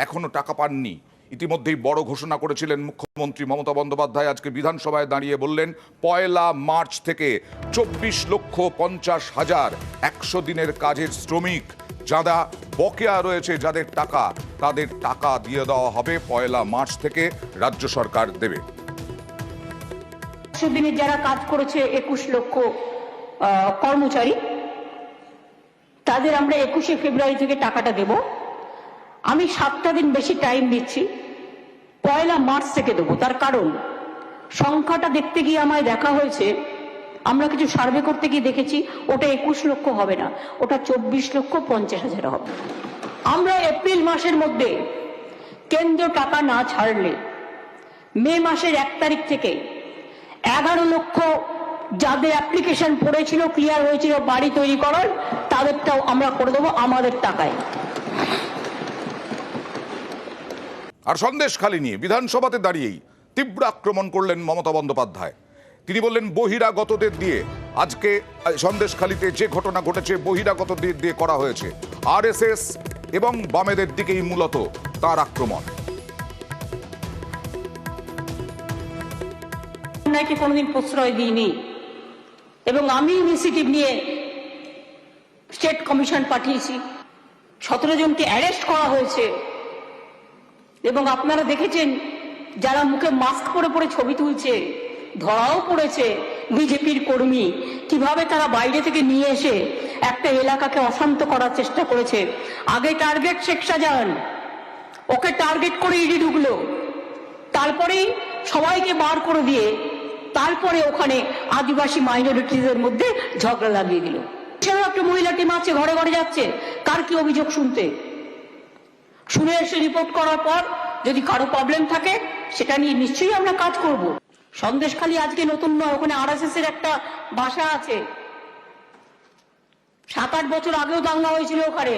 এখনো টাকা পাননি। ইতিমধ্যেই বড় ঘোষণা করেছিলেন মুখ্যমন্ত্রী মমতা বন্দ্যোপাধ্যায়। আজকে বিধানসভায় দাঁড়িয়ে বললেন 1 মার্চ থেকে 24,50,000 100 দিনের কাজের শ্রমিক যারা বকেয়া রয়েছে, যাদের টাকা, তাদের টাকা দিয়ে দেওয়া হবে 1 মার্চ থেকে, রাজ্য সরকার দেবে। 100 দিনে যারা কাজ করেছে 21 লক্ষ কর্মচারী, তাদের আমরা 21শে ফেব্রুয়ারি থেকে টাকাটা দেব। আমি 7টা দিন বেশি টাইম দিচ্ছি, 1 মার্চ থেকে দেবো। তার কারণ সংখ্যাটা দেখতে গিয়ে আমায় দেখা হয়েছে, আমরা কিছু সার্ভে করতে গিয়ে দেখেছি ওটা 21 লক্ষ হবে না, ওটা 24,50,000 হবে। আমরা এপ্রিল মাসের মধ্যে কেন্দ্র টাকা না ছাড়লে মে মাসের 1 তারিখ থেকে 11 লক্ষ যাদের অ্যাপ্লিকেশন পড়েছিল, ক্লিয়ার হয়েছিল বাড়ি তৈরি করার, তাদেরটাও আমরা করে দেবো আমাদের টাকায়। আর সন্দেশখালী নিয়ে বিধানসভাতে দাঁড়িয়েই তীব্র আক্রমণ করলেন মমতা বন্দ্যোপাধ্যায়। তিনি বললেন বহিরাগতদের দিয়ে, আজকে সন্দেশখালীতে যে ঘটনা ঘটেছে বহিরাগতদের দিয়ে করা হয়েছে, আরএসএস এবং বামেদের দিকেই মূলত তার আক্রমণ। অন্যায়কে কোনোদিন প্রশ্রয় দিইনি এবং আমি ইনিশিয়েটিভ নিয়ে স্টেট কমিশন পাঠিয়েছি, 17 জনকে অ্যারেস্ট করা হয়েছে। এবং আপনারা দেখেছেন যারা মুখে মাস্ক পরে পরে ছবি তুলছে, ধরাও পড়েছে বিজেপির কর্মী, কিভাবে তারা বাইরে থেকে নিয়ে এসে একটা এলাকাকে অশান্ত করার চেষ্টা করেছে। আগে টার্গেট শেখ শাহজাহান, ওকে টার্গেট করে ইডি ঢুকলো, তারপরেই সবাইকে বার করে দিয়ে তারপরে ওখানে আদিবাসী মাইনরিটিদের মধ্যে ঝগড়া লাগিয়ে দিল। সেও একটা মহিলা টিম আছে, ঘরে ঘরে যাচ্ছে কার কি অভিযোগ শুনতে, শুনে এসে রিপোর্ট করার পর যদি কারো প্রবলেম থাকে সেটা নিয়ে নিশ্চয়ই আমরা কাজ করব। সন্দেশখালী আজকে নতুন নয়, ওখানে আরএসএস এর একটা বাসা আছে, 7-8 বছর আগেও দাঙ্গা হয়েছিল ওখানে।